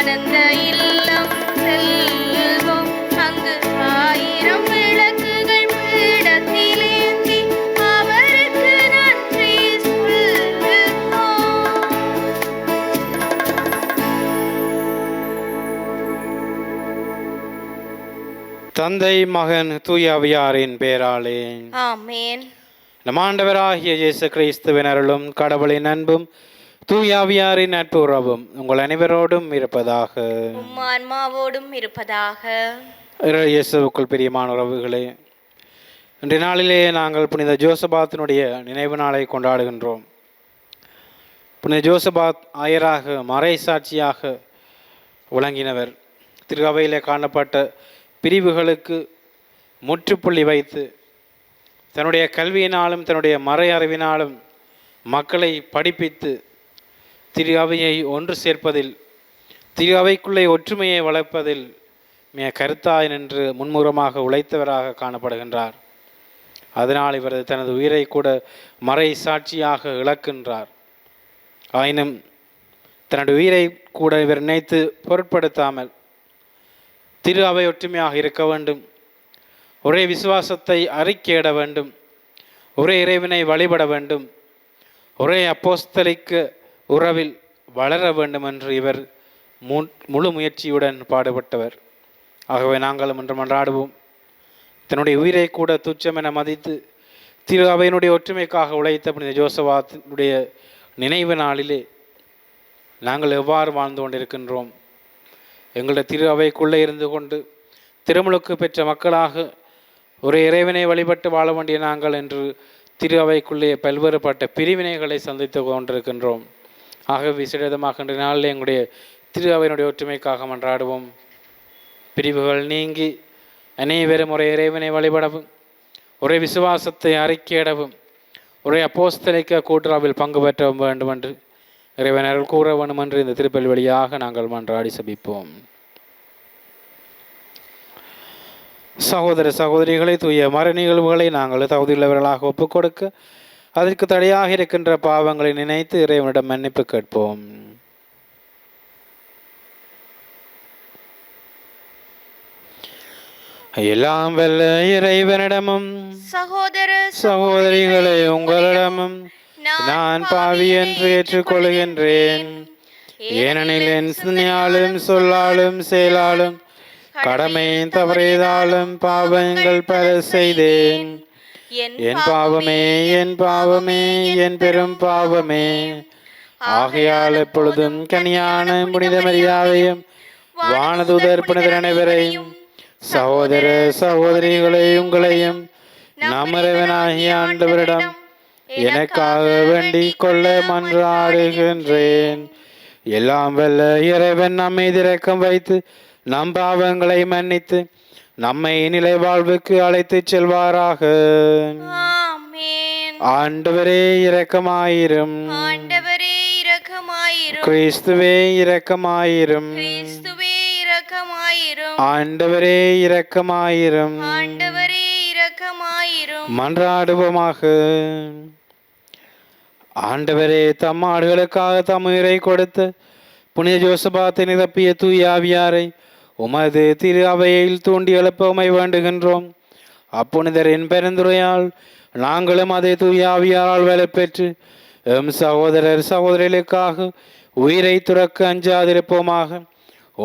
ஆனந்த இல்லம் செல்வோம். அங்கு 1000 விளக்குகள் பீடத்திலேந்தி அவருக்கு நன்றி சொல்வோம். தந்தை மகன் தூய ஆவியாரின் பெயராலே ஆமென். நம் ஆண்டவராகிய இயேசு கிறிஸ்துவின் அருளும் கடவுளின் அன்பும் தூய ஆவியாரின் நட்பு உறவும் உங்கள் அனைவரோடும் இருப்பதாக. உம் ஆன்மாவோடும் இருப்பதாக. இயேசுவுக்குள் பிரியமான உறவுகளே, இன்றைய நாளிலே நாங்கள் புனித ஜோசபாத்தினுடைய நினைவு நாளை கொண்டாடுகின்றோம். புனித ஜோசபாத் ஆயராக மறை சாட்சியாக விளங்கினவர். திரு அவையிலே காணப்பட்ட பிரிவுகளுக்கு முற்றுப்புள்ளி வைத்து தன்னுடைய கல்வியினாலும் தன்னுடைய மறை அறிவினாலும் மக்களை படிப்பித்து திரு அவையை ஒன்று சேர்ப்பதில், திரு அவைக்குள்ளே ஒற்றுமையை வளர்ப்பதில் மிக கருத்தாய் நின்று முன்முறமாக உழைத்தவராக காணப்படுகின்றார். அதனால் இவர் தனது உயிரை கூட மறை சாட்சியாக இழக்கின்றார். ஆயினும் தன்னுடைய உயிரை கூட இவர் நினைத்து பொருட்படுத்தாமல் திரு அவை ஒற்றுமையாக இருக்க வேண்டும், ஒரே விசுவாசத்தை அறிக்கையிட வேண்டும், ஒரே இறைவனை வழிபட வேண்டும், ஒரே அப்போஸ்தலிக்க உறவில் வளர வேண்டும் என்று இவர் முழு முயற்சியுடன் பாடுபட்டவர். ஆகவே நாங்களும் இன்று மன்றாடுவோம். தன்னுடைய உயிரை கூட துச்சம் என மதித்து திரு அவையினுடைய ஒற்றுமைக்காக உழைத்த புனித ஜோசபாத்தினுடைய நினைவு நாளிலே நாங்கள் எவ்வாறு வாழ்ந்து கொண்டிருக்கின்றோம்? எங்களுடைய திரு அவைக்குள்ளே இருந்து கொண்டு திருமுழுக்கு பெற்ற மக்களாக ஒரு இறைவனை வழிபட்டு வாழ வேண்டிய நாங்கள் என்று திரு அவைக்குள்ளே பல்வேறுபட்ட பிரிவினைகளை சந்தித்து கொண்டிருக்கின்றோம். ஆகவே விசேடமாக இன்றைய நாளில் எங்களுடைய திரு அவையினுடைய ஒற்றுமைக்காக மன்றாடுவோம். பிரிவுகள் நீங்கி அனைவரும் ஒரே இறைவனை வழிபடவும், ஒரே விசுவாசத்தை அறிக்கையிடவும், ஒரே அப்போஸ்தலிக்க கூட்டுறவில் பங்கு பெற்ற வேண்டும் என்று இறைவனர்கள் கூற வேண்டும் என்று இந்த திருப்பலி வழியாக நாங்கள் மன்றாடி சபிப்போம். சகோதர சகோதரிகளை தூய மறை நிகழ்வுகளை நாங்கள் தகுதியுள்ளவர்களாக ஒப்புக் கொடுக்க அதற்கு தடையாக இருக்கின்ற பாவங்களை நினைத்து இறைவனிடம் மன்னிப்பு கேட்போம். எல்லாம் வல்ல இறைவனிடமும் சகோதர சகோதரிகளை உங்களிடமும் நான் பாவி என்று ஏற்றுக்கொள்கின்றேன். ஏனெனில் என் சிந்தனையாலும் சொல்லாலும் செயலாலும் கடமையின் தவறியதாலும் பாவங்கள் பல செய்தேன். என் பாவமே, என் பாவமே, என் பெரும் பாவமே. ஆகையால் எப்பொழுதும் கனியான புனித மரியாதையும் வானதூதர் புனிதர் அனைவரையும் சகோதர சகோதரிகளை உங்களையும் நம் இறைவனாகிய ஆண்டவரிடம் எனக்காக வேண்டிக் கொள்ள மன்றாடுகின்றேன். எல்லாம் வல்ல இறைவன் நம்மை இரக்கம் வைத்து நம் பாவங்களை மன்னித்து நம்மை நிலை வாழ்வுக்கு அழைத்து செல்வாராக. ஆண்டவரே இரக்கமாயிரும். ஆண்டவரே இரக்கமாயிரும். கிறிஸ்துவே இரக்கமாயிரும். கிறிஸ்துவே இரக்கமாயிரும். ஆண்டவரே இரக்கமாயிரும். ஆண்டவரே இரக்கமாயிரும். மன்றாடுவோமாக. ஆண்டவரே தம் ஆடுகளுக்காக தம் உயிரை கொடுத்த புனித ஜோசபாத்தை நிரப்பிய தூய ஆவியாரை உமது திரு அவையில் தூண்டி எழுப்ப உமை வேண்டுகின்றோம். அப்புனிதரின் பெருந்துரையால் நாங்களும் அதே தூய ஆவியாரால் வேலை பெற்று எம் சகோதரர் சகோதரிகளுக்காக உயிரை துறக்க அஞ்சாதிருப்போமாக.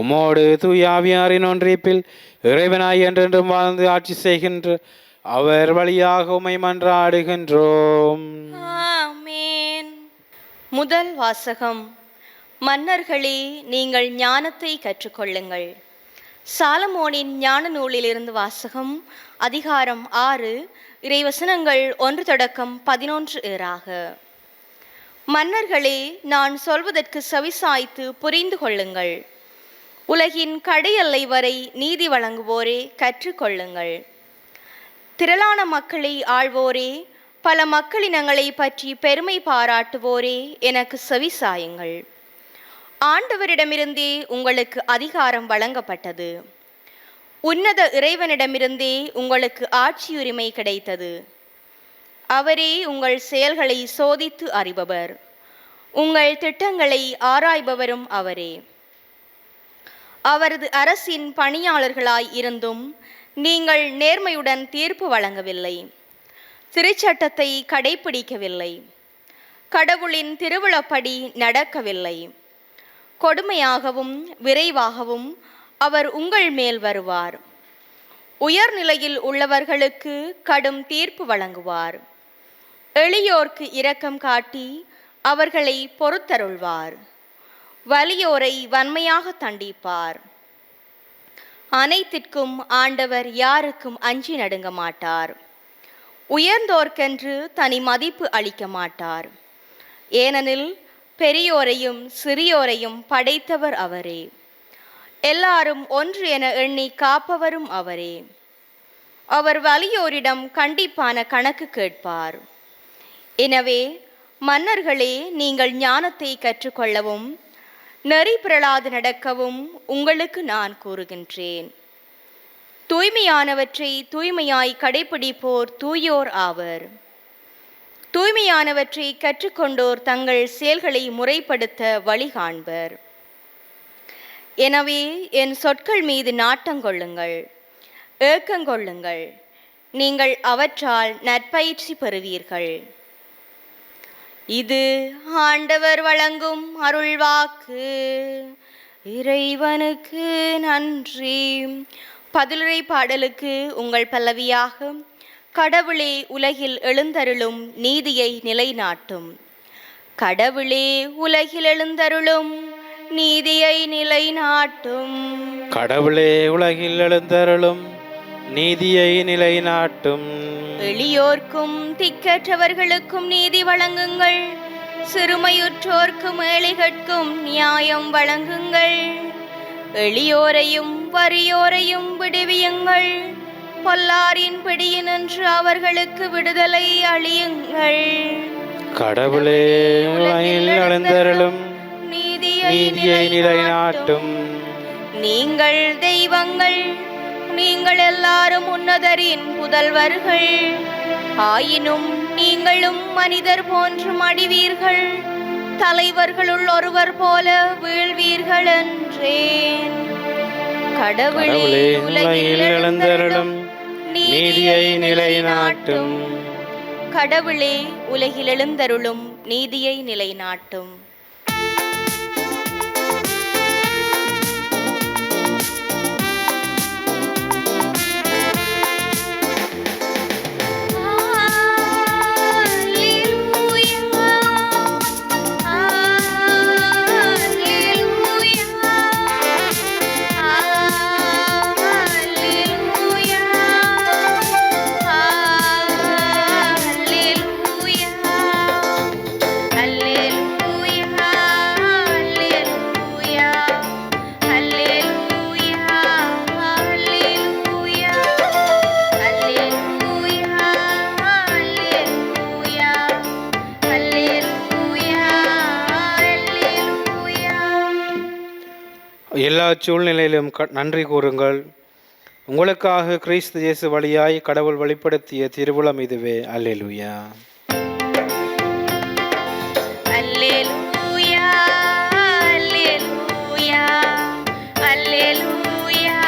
உமோடு தூய ஆவியாரின் ஒன்றிப்பில் இறைவனாய் என்றென்றும் வாழ்ந்து ஆட்சி செய்கின்ற அவர் வழியாக உமை மன்றாடுகின்றோம். ஆமென். முதல் வாசகம். மன்னர்களே, நீங்கள் ஞானத்தை கற்றுக்கொள்ளுங்கள். சாலமோனின் ஞான நூலிலிருந்து வாசகம். அதிகாரம் 6, இறைவசனங்கள் 1 தொடக்கம் 11 ஏறாக. மன்னர்களே, நான் சொல்வதற்கு செவிசாய்த்து புரிந்து கொள்ளுங்கள். உலகின் கடையெல்லை வரை நீதி வழங்குவோரே கற்றுக்கொள்ளுங்கள். திரளான மக்களை ஆள்வோரே, பல மக்களினங்களை பற்றி பெருமை பாராட்டுவோரே, எனக்கு செவிசாயுங்கள். ஆண்டவரிடமிருந்தே உங்களுக்கு அதிகாரம் வழங்கப்பட்டது. உன்னத இறைவனிடமிருந்தே உங்களுக்கு ஆட்சியுரிமை கிடைத்தது. அவரே உங்கள் செயல்களை சோதித்து அறிபவர், உங்கள் திட்டங்களை ஆராய்பவரும் அவரே. அவரது அரசின் பணியாளர்களாய் இருந்தும் நீங்கள் நேர்மையுடன் தீர்ப்பு வழங்கவில்லை, திருச்சட்டத்தை கடைப்பிடிக்கவில்லை, கடவுளின் திருவிழப்படி நடக்கவில்லை. கொடுமையாகவும் விரைவாகவும் அவர் உங்கள் மேல் வருவார். உயர்நிலையில் உள்ளவர்களுக்கு கடும் தீர்ப்பு வழங்குவார். எளியோர்க்கு இரக்கம் காட்டி அவர்களை பொறுத்தருள்வார். வலியோரை வன்மையாக தண்டிப்பார். அனைத்திற்கும் ஆண்டவர் யாருக்கும் அஞ்சி நடுங்க மாட்டார். உயர்ந்தோர்க்கென்று தனி மதிப்பு அளிக்க மாட்டார். ஏனெனில் பெரியோரையும் சிறியோரையும் படைத்தவர் அவரே. எல்லாரும் ஒன்று என எண்ணி காப்பவரும் அவரே. அவர் வலியோரிடம் கண்டிப்பான கணக்கு கேட்பார். எனவே மன்னர்களே, நீங்கள் ஞானத்தை கற்றுக்கொள்ளவும் நெறி பிறழாது நடக்கவும் உங்களுக்கு நான் கூறுகின்றேன். தூய்மையானவற்றை தூய்மையாய் கடைப்பிடிப்போர் தூயோர் ஆவர். தூய்மையானவற்றை கற்றுக்கொண்டோர் தங்கள் செயல்களை முறைப்படுத்த வழி காண்பர். எனவே என் சொற்கள் மீது நாட்டங்கொள்ளுங்கள், ஏக்கங்கொள்ளுங்கள். நீங்கள் அவற்றால் நற்பயிற்சி பெறுவீர்கள். இது ஆண்டவர் வழங்கும் அருள்வாக்கு. இறைவனுக்கு நன்றி. பதிலுரை பாடலுக்கு உங்கள் பல்லவியாக கடவுளே உலகில் எழுந்தருளும் நீதியை நிலைநாட்டும். கடவுளே உலகில் எழுந்தருளும் நீதியை நிலைநாட்டும். கடவுளே உலகில் எழுந்தருளும் நீதியை நிலைநாட்டும். எளியோர்க்கும் திக்கற்றவர்களுக்கும் நீதி வழங்குங்கள். சிறுமையுற்றோர்க்கும் ஏழைகட்கும் நியாயம் வழங்குங்கள். எளியோரையும் வறியோரையும் விடுவியுங்கள். பொல்லாரின் பிடியினின்று அவர்களுக்கு விடுதலை அளியுங்கள். கடவுளே உலகில் எழுந்தருளும் நீதியை நிலைநாட்டும். நீங்கள் தெய்வங்கள், நீங்கள் எல்லாரும் உன்னதரின் புதல்வர்கள். ஆயினும் நீங்களும் மனிதர் போன்று மடிவீர்கள், தலைவர்களுள் ஒருவர் போல வீழ்வீர்கள் என்றேன். கடவுளே உலகில் எழுந்தருளும் நீதியை நிலைநாட்டும். கடவுளே உலகில் எழுந்தருளும் நீதியை நிலைநாட்டும். எல்லா சூழ்நிலையிலும் நன்றி கூறுங்கள். உங்களுக்காக கிறிஸ்து இயேசு வழியாய் கடவுள் வெளிப்படுத்திய திருவுளம் இதுவே. அல்லேலூயா. அல்லேலூயா, அல்லேலூயா, அல்லேலூயா,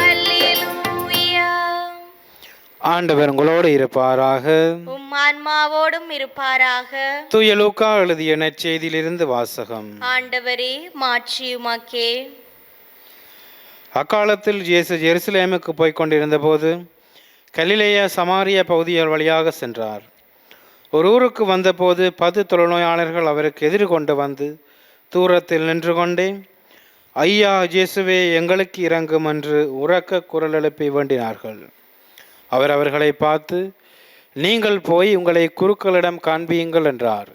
அல்லேலூயா. ஆண்டவர் உங்களோடு இருப்பாராக, உம் ஆன்மாவோடும் இருப்பாராக. தூய லூக்கா எழுதிய நற்செய்தியிலிருந்து வாசகம். ஆண்டவரே, மாட்சி உமக்கே. அக்காலத்தில் இயேசு எருசலேமுக்கு போய்க் கொண்டிருந்த போது கலிலேயா சமாரிய பகுதிகள் வழியாக சென்றார். ஒரு ஊருக்கு வந்தபோது 10 தொழுநோயாளர்கள் அவருக்கு எதிர்கொண்டு வந்து தூரத்தில் நின்று கொண்டே, ஐயா இயேசுவே, எங்களுக்கு இறங்கும் என்று உரக்க குரல் எழுப்பி வேண்டினார்கள். அவர் அவர்களை பார்த்து, நீங்கள் போய் உங்களை குருக்களிடம் காண்பியுங்கள் என்றார்.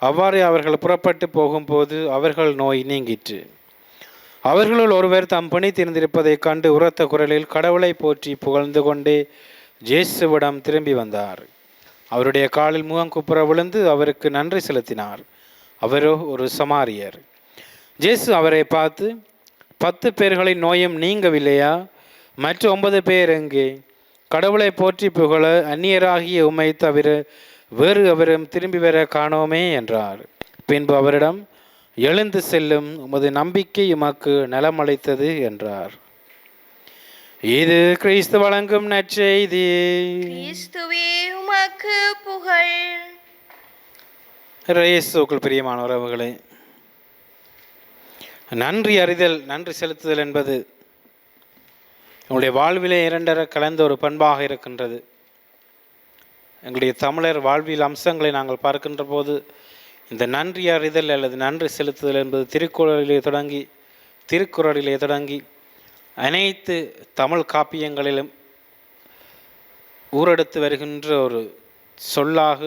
அவ்வாறு அவர்கள் புறப்பட்டு போகும்போது அவர்கள் நோய் நீங்கிற்று. அவர்களுள் ஒருவர் தம் பணி தீர்ந்திருப்பதைக் கண்டு உரத்த குரலில் கடவுளை போற்றி புகழ்ந்து கொண்டே இயேசுவிடம் திரும்பி வந்தார். அவருடைய காலில் முகங்குப்புற விழுந்து அவருக்கு நன்றி செலுத்தினார். அவரோ ஒரு சமாரியர். இயேசு அவரை பார்த்து, 10 பேர்களின் நோயும் நீங்கவில்லையா? மற்ற 9 பேர் எங்கே? கடவுளை போற்றி புகழ அந்நியராகிய உம்மை தவிர வேறு அவரும் திரும்பி வர காணோமே என்றார். பின்பு அவரிடம், எழுந்து செல்லும், உமது நம்பிக்கை உமக்கு நலமளித்தது என்றார். இது கிறிஸ்து வழங்கும் நற்செய்தி. கிறிஸ்துவே உமக்கு புகழ். இயேசுவுக்குள் பிரியமான உறவுகளே, நன்றி அறிதல், நன்றி செலுத்துதல் என்பது எங்களுடைய வாழ்விலே இரண்டர கலந்த ஒரு பண்பாக இருக்கின்றது. எங்களுடைய தமிழர் வாழ்வியல் அம்சங்களை நாங்கள் பார்க்கின்ற போது இந்த நன்றி அறிதல் அல்லது நன்றி செலுத்துதல் என்பது திருக்குறளிலே தொடங்கி அனைத்து தமிழ் காப்பியங்களிலும் ஊரெடுத்து வருகின்ற ஒரு சொல்லாக,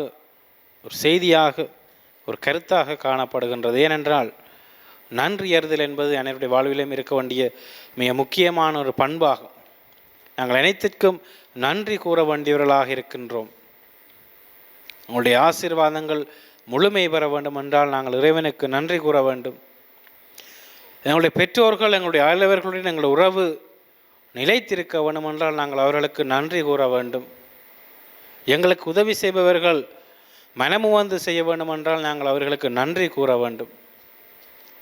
ஒரு செய்தியாக, ஒரு கருத்தாக காணப்படுகின்றது. ஏனென்றால் நன்றி அறிதல் என்பது அனைவருடைய வாழ்விலும் இருக்க வேண்டிய மிக முக்கியமான ஒரு பண்பாகும். நாங்கள் அனைத்திற்கும் நன்றி கூற வேண்டியவர்களாக இருக்கின்றோம். உங்களுடைய ஆசீர்வாதங்கள் முழுமை பெற வேண்டும் என்றால் நாங்கள் இறைவனுக்கு நன்றி கூற வேண்டும். எங்களுடைய பெற்றோர்கள், எங்களுடைய அயலவர்களுடன் எங்கள் உறவு நிலைத்திருக்க வேண்டும் என்றால் நாங்கள் அவர்களுக்கு நன்றி கூற வேண்டும். எங்களுக்கு உதவி செய்பவர்கள் மனமுவந்து செய்ய வேண்டும் என்றால் நாங்கள் அவர்களுக்கு நன்றி கூற வேண்டும்.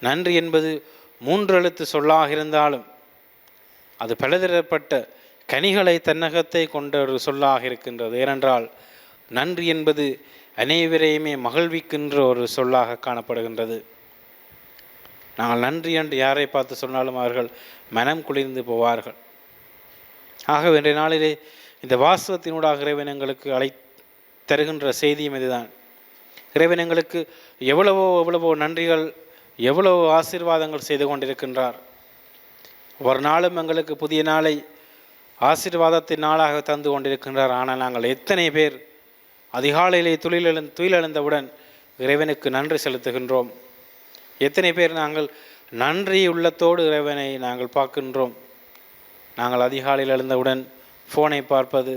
நன்றி என்பது 3 எழுத்து சொல்லாக இருந்தாலும் அது பலதரப்பட்ட கனிகளை தன்னகத்தை கொண்ட ஒரு சொல்லாக இருக்கின்றது. ஏனென்றால் நன்றி என்பது அனைவரையுமே மகிழ்விக்கின்ற ஒரு சொல்லாக காணப்படுகின்றது. நாங்கள் நன்றி என்று யாரை பார்த்து சொன்னாலும் அவர்கள் மனம் குளிர்ந்து போவார்கள். ஆகவே இன்றைய நாளிலே இந்த வாசகத்தினூடாக இறைவன் எங்களுக்கு தருகின்ற செய்தியும் இதுதான். இறைவன் எங்களுக்கு எவ்வளவோ நன்றிகள், எவ்வளவோ ஆசீர்வாதங்கள் செய்து கொண்டிருக்கின்றார். ஒரு நாளும் எங்களுக்கு புதிய நாளை ஆசீர்வாதத்தின் நாளாக தந்து கொண்டிருக்கின்றார். ஆனால் நாங்கள் எத்தனை பேர் அதிகாலையிலே துயிலெழுந்தவுடன் இறைவனுக்கு நன்றி செலுத்துகின்றோம்? எத்தனை பேர் நாங்கள் நன்றி உள்ளத்தோடு இறைவனை நாங்கள் பார்க்கின்றோம்? நாங்கள் அதிகாலையில் எழுந்தவுடன் ஃபோனை பார்ப்பது,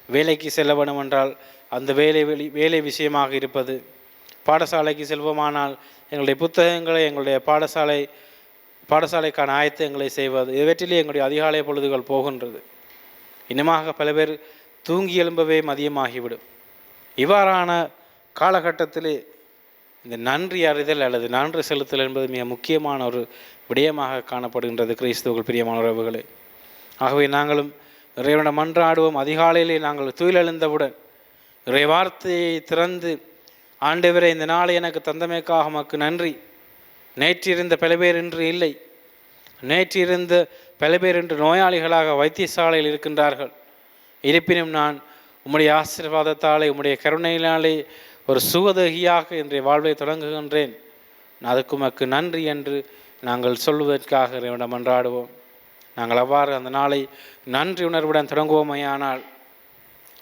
வேலைக்கு செல்ல வேண்டும் என்றால் அந்த வேலை விஷயமாக இருப்பது, பாடசாலைக்கு செல்வோமானால் எங்களுடைய புத்தகங்களை, எங்களுடைய பாடசாலைக்கான ஆயத்தங்களை செய்வது, இவற்றிலே எங்களுடைய அதிகாலை பொழுதுகள் போகின்றது. இன்னமாக பல பேர் தூங்கி எழும்பவே மதியமாகிவிடும். இவ்வாறான காலகட்டத்திலே இந்த நன்றி அறிதல் அல்லது நன்றி செலுத்தல் என்பது மிக முக்கியமான ஒரு விடயமாக காணப்படுகின்றது கிறிஸ்துவுக்குள் பிரியமான உறவுகளே. ஆகவே நாங்களும் இறைவனிடம் மன்றாடுவோம். அதிகாலையிலே நாங்கள் துயிலெழுந்தவுடன் இறை வார்த்தையை திறந்து, ஆண்டவரே இந்த நாளை எனக்கு தந்தமைக்காக உமக்கு நன்றி. நேற்றிருந்த பல பேர் இன்று இல்லை. நேற்றிருந்த பல பேர் இன்று நோயாளிகளாக வைத்தியசாலையில் இருக்கின்றார்கள். இருப்பினும் நான் உம்முடைய ஆசீர்வாதத்தாலே, உம்முடைய கருணையினாலே ஒரு சுகதகியாக இன்றைய வாழ்வை தொடங்குகின்றேன். அதுக்கு உமக்கு நன்றி என்று நாங்கள் சொல்வதற்காக இறைவனிடம் மன்றாடுவோம். நாங்கள் அவ்வாறு அந்த நாளை நன்றி உணர்வுடன் தொடங்குவோமையானால்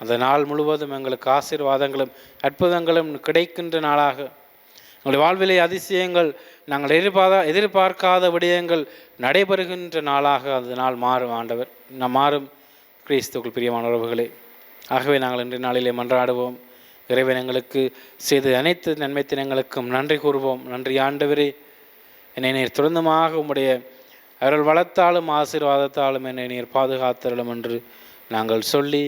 அந்த நாள் முழுவதும் எங்களுக்கு ஆசீர்வாதங்களும் அற்புதங்களும் கிடைக்கின்ற நாளாக, எங்களுடைய வாழ்விலே அதிசயங்கள், நாங்கள் எதிர்பார்க்காத விடயங்கள் நடைபெறுகின்ற நாளாக அந்த நாள் மாறும். ஆண்டவர் மாறும் கிறிஸ்துவுக்குள் பிரியமான உறவுகளே. ஆகவே நாங்கள் இன்றைய நாளிலே மன்றாடுவோம். இறைவன் எங்களுக்கு செய்த அனைத்து நன்மைத்தினங்களுக்கும் நன்றி கூறுவோம். நன்றி ஆண்டவரே, என்னை நீர் தொடர்ந்துமாக உம்முடைய அருள் வளத்தாலும் ஆசீர்வாதத்தாலும் என்னை நீர் பாதுகாத்தருளும் என்று நாங்கள் சொல்லி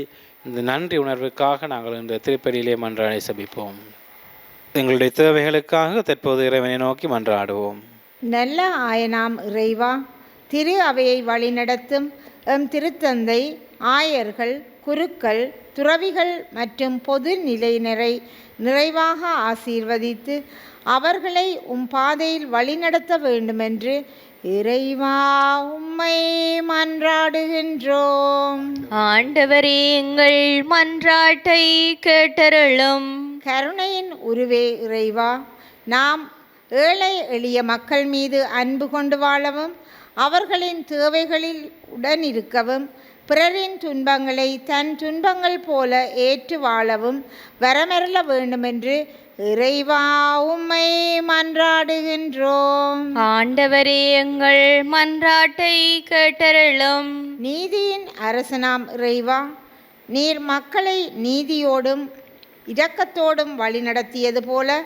இந்த நன்றி உணர்வுக்காக நாங்கள் இந்த திருப்பலியிலே மன்றாடி சபிப்போம். எங்களுடைய தேவைகளுக்காக தற்போது இறைவனை நோக்கி மன்றாடுவோம். நல்ல ஆயனாம் இறைவா, திரு அவையை வழிநடத்தும் எம் திருத்தந்தை, ஆயர்கள், குருக்கள், துறவிகள் மற்றும் பொது நிலையினரை நிறைவாக ஆசீர்வதித்து அவர்களை பாதையில் வழிநடத்த வேண்டுமென்று இறைவா உம்மை மன்றாடுகின்றோம். ஆண்டவரே, எங்கள் மன்றாட்டை கேட்டருளும். கருணையின் உருவே இறைவா, நாம் ஏழை எளிய மக்கள் மீது அன்பு கொண்டு வாழவும், அவர்களின் தேவைகளில் உடனிருக்கவும், பிறரின் துன்பங்களை தன் துன்பங்கள் போல ஏற்று வாழவும் வரமருள வேண்டுமென்று இறைவா உம்மை மன்றாடுகின்றோம். ஆண்டவரே, எங்கள் மன்றாட்டை கேட்டருளும். நீதியின் அரசனாம் இறைவா, நீர் மக்களை நீதியோடும் இரக்கத்தோடும் வழிநடத்தியது போல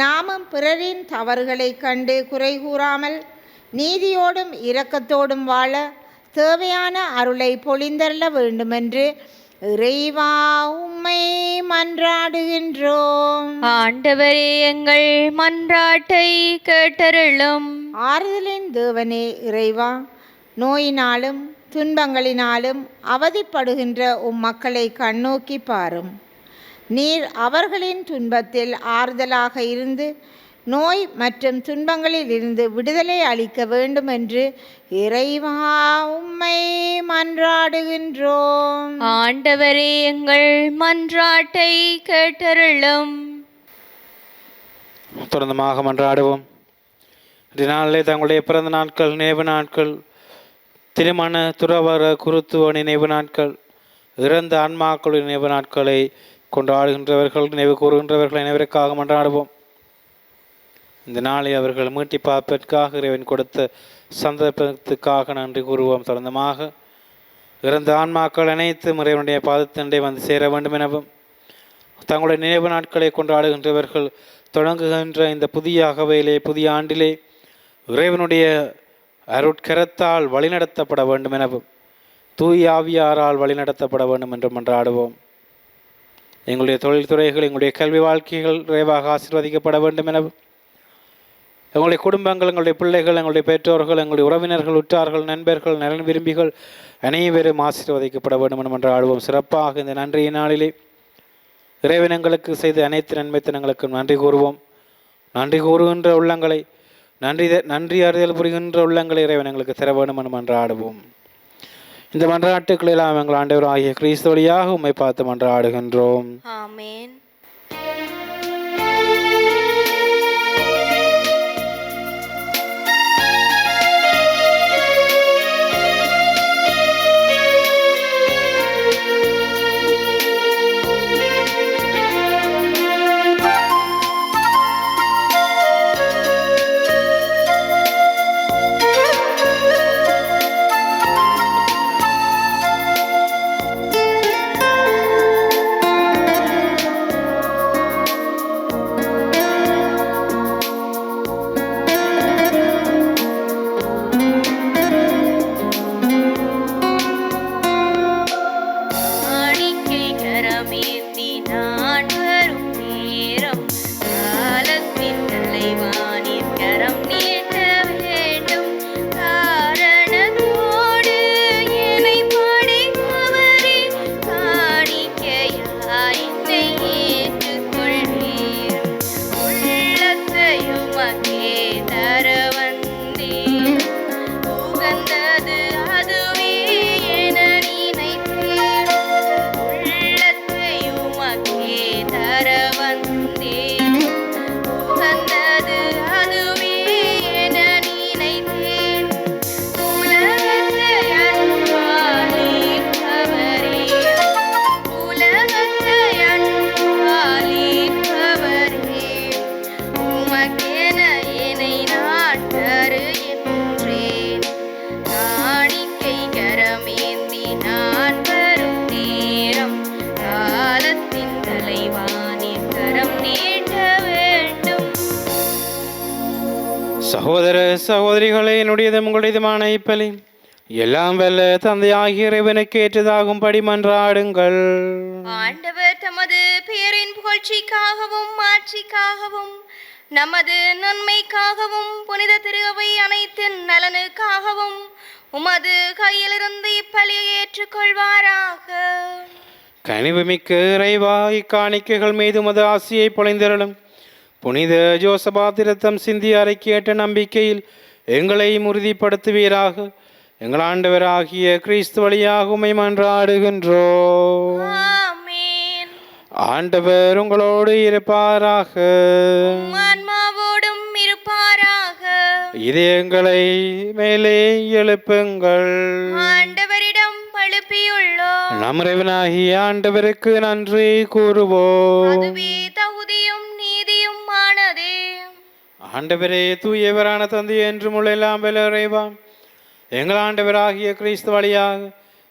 நாமும் பிறரின் தவறுகளை கண்டு குறை கூறாமல் நீதியோடும் இரக்கத்தோடும் வாழ தேவையான அருளை பொழிந்தருள வேண்டுமென்று இறைவா உம்மை மன்றாடுகின்றோம். ஆண்டவரே எங்கள் மன்றாட்டை கேட்டருளும். ஆறுதலின் தேவனே இறைவா, நோயினாலும் துன்பங்களினாலும் அவதிப்படுகின்ற உம் மக்களை கண்ணோக்கி பாரும். நீர் அவர்களின் துன்பத்தில் ஆறுதலாக இருந்து நோய் மற்றும் துன்பங்களில் இருந்து விடுதலை அளிக்க வேண்டும் என்று இறைவா உம்மை மன்றாடுகின்றோம். ஆண்டவரே எங்கள் மன்றாட்டை கேட்டருளும். தொடர்ந்தமாக மன்றாடுவோம். இன்றைய நாளிலே தங்களுடைய பிறந்த நாட்கள், நினைவு நாட்கள், திருமண துறவர குருத்துவ நினைவு நாட்கள், இறந்த ஆன்மாக்களுடைய நினைவு நாட்களை கொண்டாடுகின்றவர்கள், நினைவு கூறுகின்றவர்கள் அனைவருக்காக மன்றாடுவோம். இந்த நாளை அவர்கள் மீட்டி பார்ப்பதற்காக இறைவன் கொடுத்த சந்தர்ப்பத்துக்காக நன்றி கூறுவோம். தொடர்ந்தமாக இறந்த ஆன்மாக்கள் அனைத்தும் இறைவனுடைய பாதத்தினரை வந்து சேர வேண்டும் எனவும், தங்களுடைய நினைவு நாட்களை கொண்டாடுகின்றவர்கள் தொடங்குகின்ற இந்த புதிய அகவையிலே, புதிய ஆண்டிலே இறைவனுடைய அருட்கரத்தால் வழிநடத்தப்பட வேண்டும் எனவும், தூய் ஆவியாரால் வழிநடத்தப்பட வேண்டும் என்று மன்றாடுவோம். எங்களுடைய தொழில்துறைகள், எங்களுடைய கல்வி வாழ்க்கைகள் விரைவாக ஆசீர்வதிக்கப்பட வேண்டும் எனவும், எங்களுடைய குடும்பங்கள், எங்களுடைய பிள்ளைகள், எங்களுடைய பெற்றோர்கள், எங்களுடைய உறவினர்கள், உற்றார்கள், நண்பர்கள், நலன் விரும்பிகள் அனைவரும் ஆசீர்வதிக்கப்பட வேண்டும் என்று மன்றாடுவோம். சிறப்பாக இந்த நன்றிய நாளிலே இறைவன் எங்களுக்கு செய்த அனைத்து நன்மைத்தனங்களுக்கும் நன்றி கூறுவோம். நன்றி கூறுகின்ற உள்ளங்களை, நன்றி அறிதல் புரிகின்ற உள்ளங்களை இறைவன் எங்களுக்கு தர வேண்டும் என்று மன்றாடுவோம். இந்த மன்றாட்டுக்களெல்லாம் எங்கள் ஆண்டவர் ஆகிய கிறிஸ்து வழியாக உம்மை பார்த்து மன்றாடுகின்றோம். ஆமென். சகோதர சகோதரிகளே, என்னுடையதும் உங்களுடையதுமான இப்பலி எல்லாம் வல்ல தந்தையாகிய இறைவனுக்கு ஏற்றதாகும்படி மன்றாடுங்கள். ஆண்டவர் தமது பெயரின் புகழ்ச்சிக்காகவும் மாட்சிக்காகவும் நமது நன்மைக்காகவும் புனித திருவை அனைத்தின் நலனுக்காகவும் உமது கையிலிருந்து இப்பலியை ஏற்றுக்கொள்வாராக. கனிவுமிக்க இறைவா, இக்காணிக்கைகள் மீது உமது ஆசியை பொழிந்தருளும். புனித ஜோசபாத் இரத்தம் சிந்தி அறிக்கையற்ற நம்பிக்கையில் எங்களை உறுதிப்படுத்துவீராக. எங்கள் ஆண்டவராகிய கிறிஸ்து வழியாக உம்மை மன்றாடுகின்றோம். ஆமென். ஆண்டவர் உங்களோடு இருப்பாராக. ஆன்மாவோடும் இருப்பாராக. இதயங்களை மேலே எழுப்புங்கள். ஆண்டவரிடம் எழுப்பியுள்ளோம். நம் இறைவனாகிய ஆண்டவருக்கு நன்றி கூறுவோம். அதுவே தகுதியும் நீதியும் ஆனதே. ஆண்டவரே, தூயவரான தந்தை என்றும் உள்ள எல்லாம் வல்ல இறைவா, எங்கள் ஆண்டவராகிய கிறிஸ்து வழியாக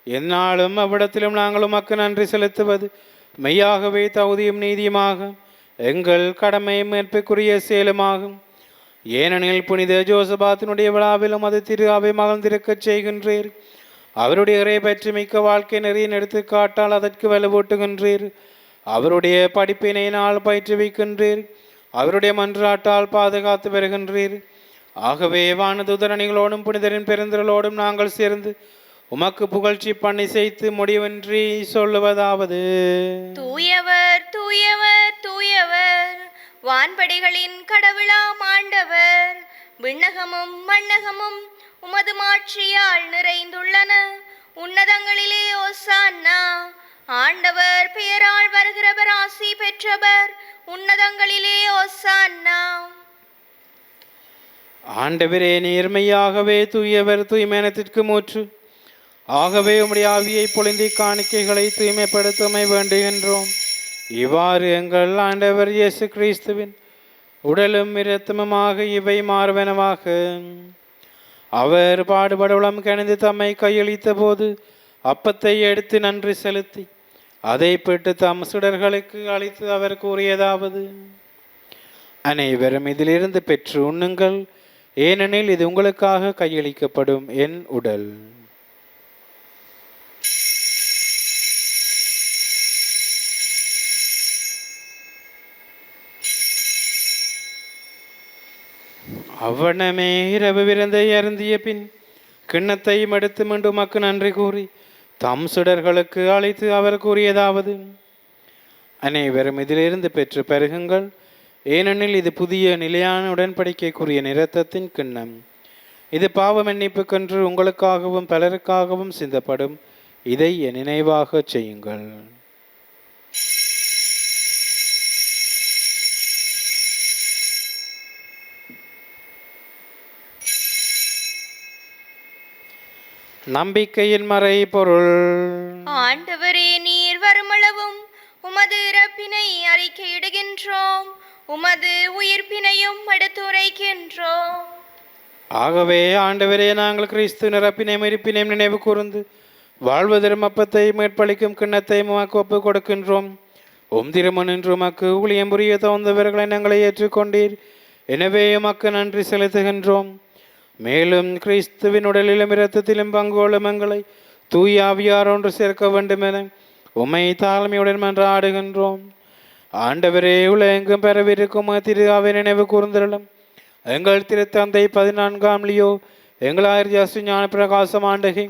எந்நாளும் அவ்விடத்திலும் நாங்கள் உமக்கு நன்றி செலுத்துவது மெய்யாகவே தகுதியும் நீதியுமாக எங்கள் கடமை மேற்புக்குரிய செயலுமாகும். ஏனெனில் புனித ஜோசபாத்தினுடைய விழாவிலும் அது திரு அவை மகிழ்ந்திருக்கச் செய்கின்றீர். அவருடைய இறை பற்றி மிக்க வாழ்க்கை நெறியின் எடுத்துக்காட்டால் அதற்கு வலுவூட்டுகின்றீர். அவருடைய படிப்பினையினால் பயிற்றுவிக்கின்றீர். அவருடைய மன்றாட்டால் பாதுகாத்து வருகின்றீர். ஆகவே வானதுதரணிகளோடும் புனிதரின் பெருந்திரளோடும் நாங்கள் சேர்ந்து உமக்கு புகழ்ச்சி பண்ணி செய்து முடிவின்றி சொல்லுவதாவது: தூயவர் தூயவர் தூயவர், வான்படைகளின் கடவுளாம் ஆண்டவர். விண்ணகமும் மண்ணகமும் உமது மாட்சியால் நிறைந்துள்ளன. உன்னதங்களிலே ஓசான்னா. ஆண்டவர் பெயரால் வருகிறவர் ஆசி பெற்றவர். உன்னதங்களிலே ஓசான்னா. ஆண்டவரே, நேர்மையாகவே தூயவர், தூய்மையானத்திற்கு மூற்று. ஆகவே உம்முடைய ஆவியை பொழிந்தி காணிக்கைகளை தூய்மைப்படுத்தமை வேண்டுகின்றோம். இவ்வாறு எங்கள் ஆண்டவர் இயேசு கிறிஸ்துவின் உடலும் இரத்தமுமாக இவை மாறுவனவாக. அவர் பாடுபடவுளம் கணிந்து தம்மை கையளித்த போது அப்பத்தை எடுத்து நன்றி செலுத்தி அதை பெற்று தம் சுடர்களுக்கு அளித்து அவர் கூறியதாவது: அனைவரும் இதிலிருந்து பெற்று உண்ணுங்கள், ஏனெனில் இது உங்களுக்காக கையளிக்கப்படும் என் உடல். அவ்வண்ணமே இரவு விருந்தை அருந்திய பின் கிண்ணத்தையும் எடுத்து மீண்டும் உமக்கு நன்றி கூறி தம் சுடர்களுக்கு அழைத்து அவர் கூறியதாவது: அனைவரும் இதிலிருந்து பெற்று பருகுங்கள், ஏனெனில் இது புதிய நிலையான உடன்படிக்கைக்குரிய இரத்தத்தின் கிண்ணம். இது பாவ மன்னிப்புக்கென்று உங்களுக்காகவும் பலருக்காகவும் சிந்தப்படும். இதை என் நினைவாக செய்யுங்கள். நம்பிக்கையின் மறை பொருள். ஆண்டவரே, நீர் வருமளவும் உமது இறப்பினை அறிக்கையிடுகின்றோம், உமது உயிர்ப்பினையும் எடுத்துரைக்கின்றோம். ஆகவே ஆண்டவரே, நாங்கள் கிறிஸ்து இறப்பினையும் இருப்பினையும் நினைவு கூர்ந்து வாழ்வதரும் அப்பத்தை மேற்பளிக்கும் கிண்ணத்தை உமக்கு ஒப்புக் கொடுக்கின்றோம். திருமணின்று உமக்கு ஊழியம் புரிய தகுந்தவர்களை நாங்களை ஏற்றுக்கொண்டீர். எனவே உமக்கு நன்றி செலுத்துகின்றோம். மேலும் கிறிஸ்துவின் உடலிலும் இரத்தத்திலும் பங்கோளும் எங்களை தூய ஆவியார் ஒன்று சேர்க்க வேண்டும் என உம்மை தாழ்மையுடன் மன்றாடுகின்றோம். ஆண்டவரே, உலகெங்கும் பெறவிருக்கும் திரு அவை நினைவு கூர்ந்தருளும். எங்கள் திருத்தந்தை 14ஆம் லியோ, எங்கள் ஆயிரத்தி ஞான பிரகாசம் ஆண்டகை,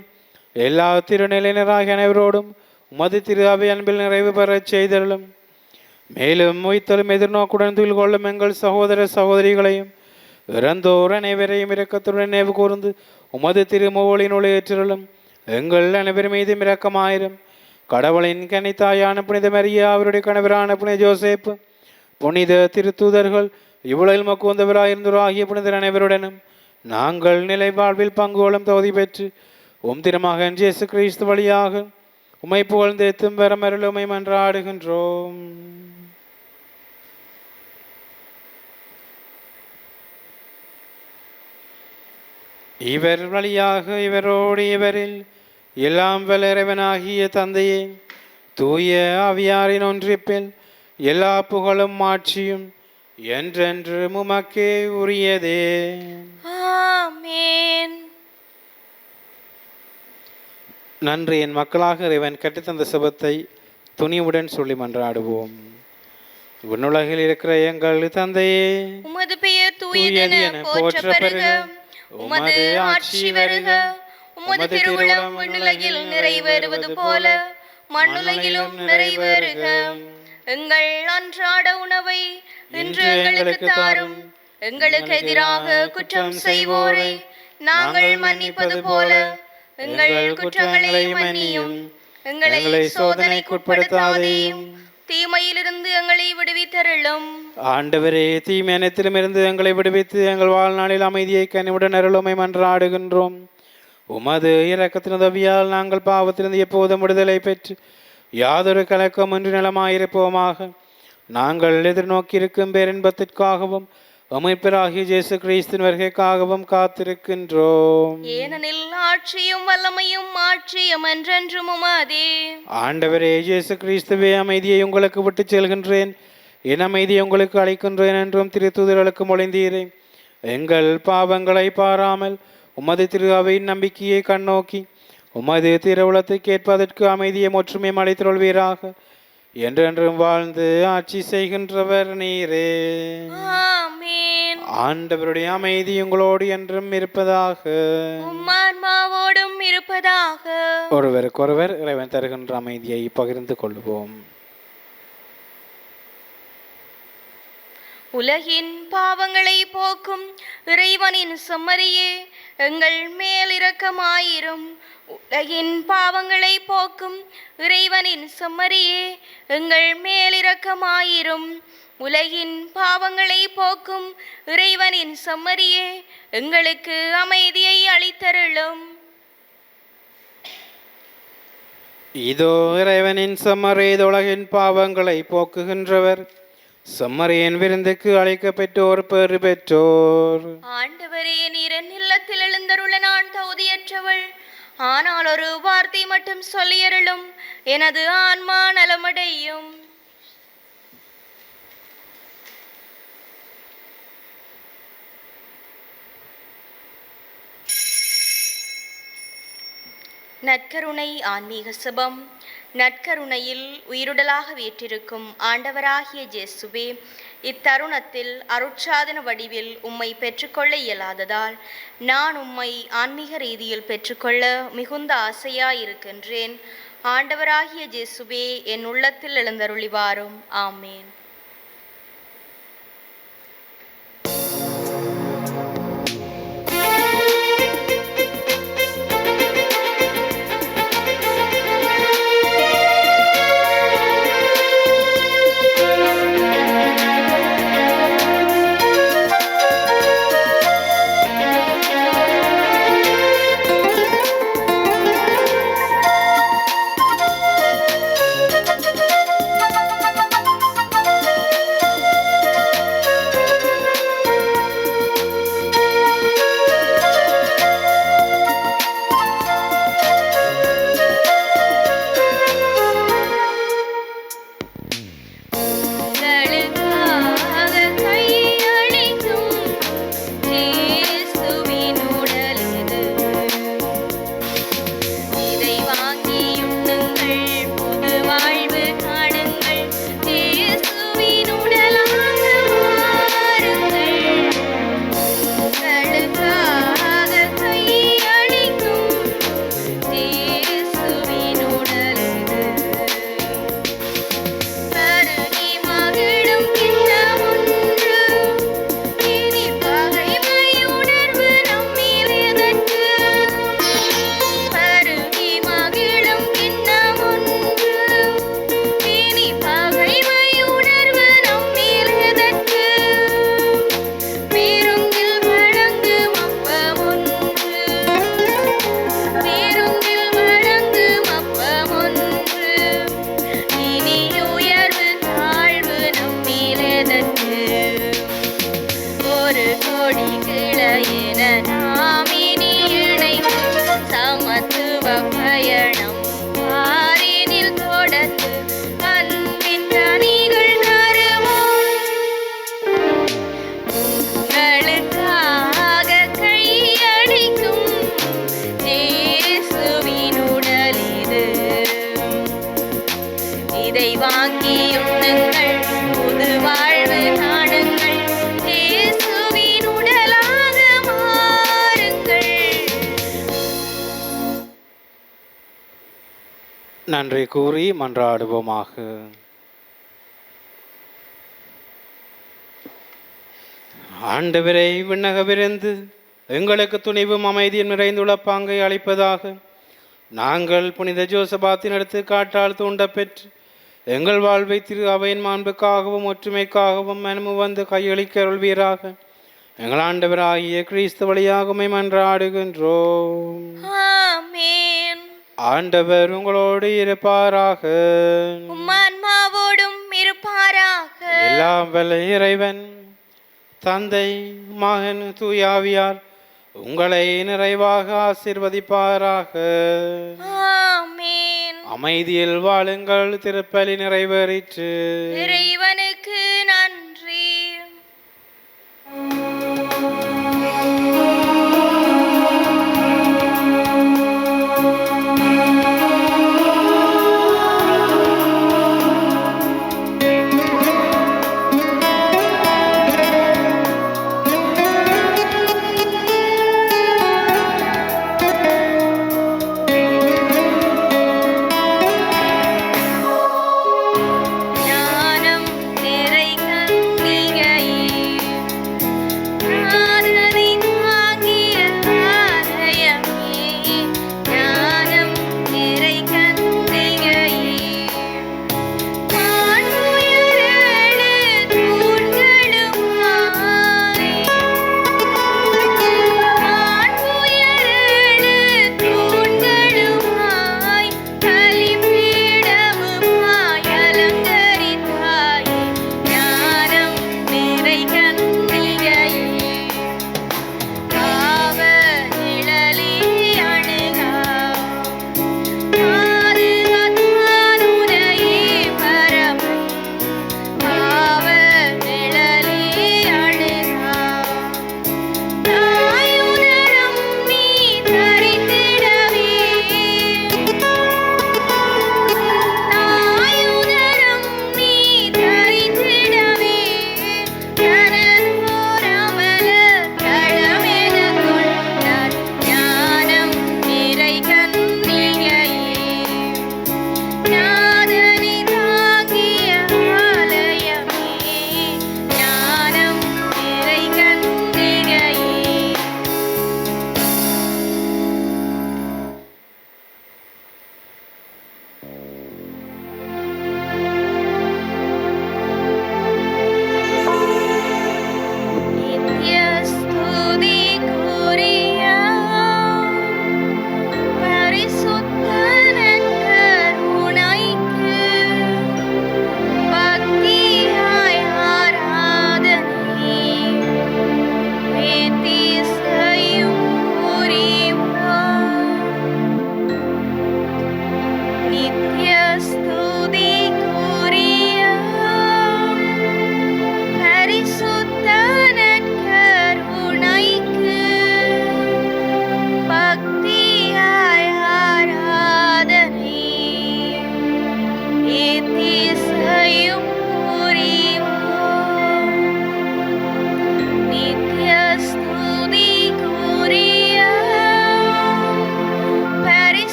எல்லா திருநிலையினராகிய அனைவரோடும் உமது திரு அவை அன்பில் நிறைவு பெறச் செய்தருளும். மேலும் உய்த்தலும் எதிர்நோக்குடன் துயில் கொள்ளும் எங்கள் சகோதர சகோதரிகளையும் இறந்தோர் அனைவரையும் இரக்கத்துடன் நினைவு கூர்ந்து உமது திருமுகவலினுள் ஏற்றலும். எங்கள் அனைவர் மீதும் இரக்கமாயிரும். கடவுளின் கன்னித்தாயான புனித மரியா, அவருடைய கணவரான புனித ஜோசேப்பு, புனித திருத்தூதர்கள், இவ்வுலகில் மக்குவந்தவராயிருந்தோராகிய புனிதர் அனைவருடனும் நாங்கள் நிலை வாழ்வில் பங்குகளும் தகுதி பெற்று திருமகன் இயேசு கிறிஸ்து வழியாக உம்மை புகழ்ந்தேத்தும் வரமருள் உம்மை மன்றாடுகின்றோம். இவர் வழியாக இவரோடு இவரில் எல்லாம் வல்ல இறைவனாகிய தந்தையே, தூய ஆவியாரின் ஒன்றிப்பில் எல்லா புகழும் ஆட்சியும் என்றென்று உமக்கே உரியதே. ஆமென். நன்றி. என் மக்களாக இறைவன் கட்டித்தந்த சுபத்தை துணிவுடன் சொல்லி மன்றாடுவோம். விண்ணுலகில் இருக்கிற எங்கள் தந்தையே, உமது பெயர் தூயதென போற்ற பெறுக. உமது ஆட்சி வருக. உமது திருவுளம் விண்ணுலகில் நிறைவேறுவது போல மண்ணுலகிலும் நிறைவேறுக. எங்கள் அன்றாட உணவை இன்று எங்களுக்கு தாரும். எங்களுக்கு எதிராக குற்றம் செய்வோரை நாங்கள் மன்னிப்பது போல எங்கள் குற்றங்களை மன்னியும். எங்களை சோதனைக்குட்படுத்தாதேயும், தீமையிலிருந்து எங்களை விடுவித்தருளும். ஆண்டவரே, தீமை அனைத்திலும் இருந்து எங்களை விடுவித்து எங்கள் வாழ்நாளில் அமைதியை கனிவுடன் அருளுமை மன்றாடுகின்றோம். உமது இரக்கத்தின் உதவியால் நாங்கள் பாவத்திலிருந்து எப்போதும் விடுதலை பெற்று யாதொரு கலக்கமின்றி நலமாயிருப்போமாக. நாங்கள் எதிர்நோக்கியிருக்கும் பேரின்பத்திற்காகவும் அமைப்பராகிய இயேசு கிறிஸ்துவின் வருகைக்காகவும் காத்திருக்கின்றோம். ஏனெனில் ஆட்சியும் வல்லமையும் மாட்சியும் என்றென்றும் உமதே. ஆண்டவரே இயேசு கிறிஸ்துவே, அமைதியை உங்களுக்கு விட்டுச் செல்கின்றேன், என் அமைதியை உங்களுக்கு அளிக்கின்றேன் என்றும் திருத்தூதர்களுக்கு மொழிந்தீரேன். எங்கள் பாவங்களை பாராமல் உமது திரு அவையின் நம்பிக்கையை கண்ணோக்கி உமது திருவுளத்தை கேட்பதற்கு அமைதியை ஒற்றுமையும் அளித்தருள்வீராக. என்றென்றும் வாழ்ந்து ஆட்சி செய்கின்றவர் நீரே. ஆமென். ஆண்டவருடைய அமைதி உங்களோடு என்றும் இருப்பதாக. உம்மான்மாவோடும் இருப்பதாக. ஒருவருக்கொருவர் இறைவன் தருகின்ற அமைதியை பகிர்ந்து கொள்வோம். உலகின் பாவங்களை போக்கும் இறைவனின் செம்மறியே, எங்கள் மேல் இரக்கமாயிரும். உலகின் பாவங்களை போக்கும் இறைவனின் செம்மறியே, எங்கள் மேல் இரக்கமாயிரும். உலகின் பாவங்களை போக்கும் இறைவனின் செம்மறியே, எங்களுக்கு அமைதியை அளித்தருளும். இதோ இறைவனின் செம்மறி, உலகின் பாவங்களை போக்குகின்றவர். செம்மறியின் விருந்துக்கு அழைக்கப்பெற்றோர் பெறு பெற்றோர். ஆண்டவரே, நீர் என் இல்லத்தில் எழுந்தருள நான் தகுதியற்றவள். ஆனால் ஒரு வார்த்தை மட்டும் சொல்லியருளும், எனது ஆன்மா நலமடையும். நற்கருணை ஆன்மீக சுபம். நற்கருணையில் உயிருடலாக வீற்றிருக்கும் ஆண்டவராகிய இயேசுவே, இத்தருணத்தில் அருட்சாதன வடிவில் உம்மை பெற்றுக்கொள்ள இயலாததால் நான் உம்மை ஆன்மீக ரீதியில் பெற்றுக்கொள்ள மிகுந்த ஆசையாயிருக்கின்றேன். ஆண்டவராகிய இயேசுவே, என் உள்ளத்தில் எழுந்தருளி வாரும். ஆமேன். நன்றி கூறி மன்றாடுவோமாக. ஆண்டவரை, விண்ணகவிருந்து எங்களுக்கு துணிவும் அமைதியும் நிறைந்துள்ள பாங்கை அளிப்பதாக நாங்கள் புனித ஜோசபாத்தின் எடுத்து காட்டால் தூண்ட பெற்று எங்கள் வாழ்வை திரு அவையின் மாண்புக்காகவும் ஒற்றுமைக்காகவும் மனமு வந்து கையளிக்க அருள்வீராக. எங்கள் ஆண்டவராகிய கிறிஸ்து வழியாக உம்மை மன்றாடுகின்றோம். ஆமென். ஆண்டவர் உங்களோடு இருப்பாராக. உம்மான்மாவோடும் இருப்பாராக. எல்லாம் வல்ல இறைவன் தந்தை, மகன், தூயாவியார் உங்களை நிறைவாக ஆசீர்வதிப்பாராக. ஆமென். அமைதியில் வாழுங்கள். திருப்பலி நிறைவேறிற்று. இறைவனுக்கு நன்றி.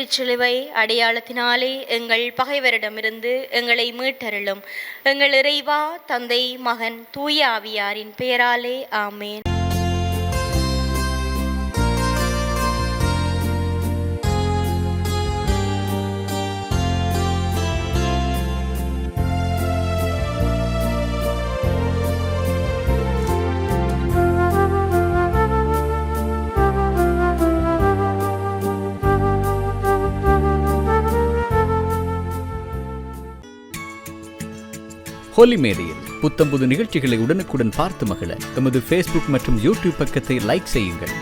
திருச்சிலுவை அடையாளத்தினாலே எங்கள் பகைவரிடமிருந்து எங்களை மீட்டருளும். எங்கள் இறைவா, தந்தை, மகன், தூய ஆவியாரின் பெயராலே ஆமேன். ஹோலி மேடையில் புத்தம்புது நிகழ்ச்சிகளை உடனுக்குடன் பார்த்து மகிழ எமது ஃபேஸ்புக் மற்றும் யூடியூப் பக்கத்தை லைக் செய்யுங்கள்.